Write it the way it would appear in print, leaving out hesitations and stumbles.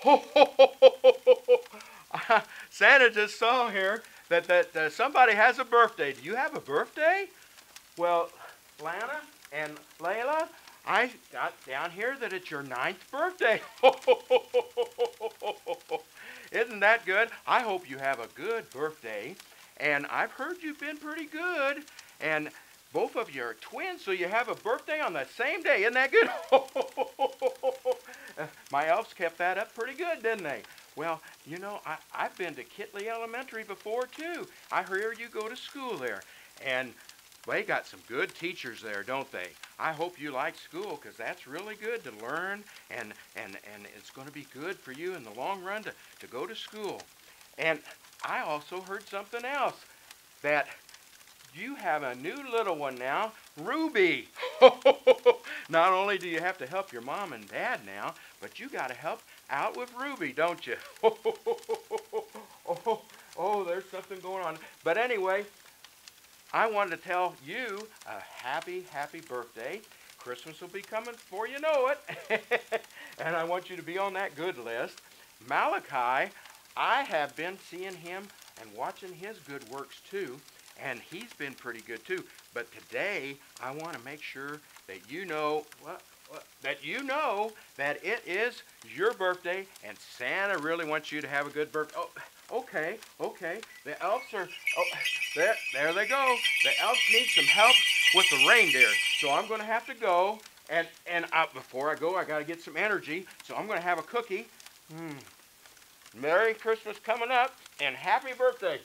Ho, ho, ho, ho, ho, ho, ho. Santa just saw here that somebody has a birthday. Do you have a birthday? Well, Lana and Layla, I got down here that it's your ninth birthday. Isn't that good? I hope you have a good birthday. And I've heard you've been pretty good. And both of you are twins, so you have a birthday on the same day. Isn't that good? My elves kept that up pretty good, didn't they? Well, you know, I've been to Kitley Elementary before, too. I hear you go to school there. And they got some good teachers there, don't they? I hope you like school because that's really good to learn and it's going to be good for you in the long run to go to school. And I also heard something else that you have a new little one now, Ruby. Not only do you have to help your mom and dad now, but you got to help out with Ruby, don't you? Oh, there's something going on. But anyway, I wanted to tell you a happy, happy birthday. Christmas will be coming before you know it. And I want you to be on that good list. Malachi, I have been seeing him and watching his good works too. And he's been pretty good too. But today, I want to make sure that you know that it is your birthday, and Santa really wants you to have a good birthday. Oh, okay, okay. The elves are. Oh, there they go. The elves need some help with the reindeer, so I'm going to have to go. And before I go, I got to get some energy. So I'm going to have a cookie. Merry Christmas coming up, and happy birthday.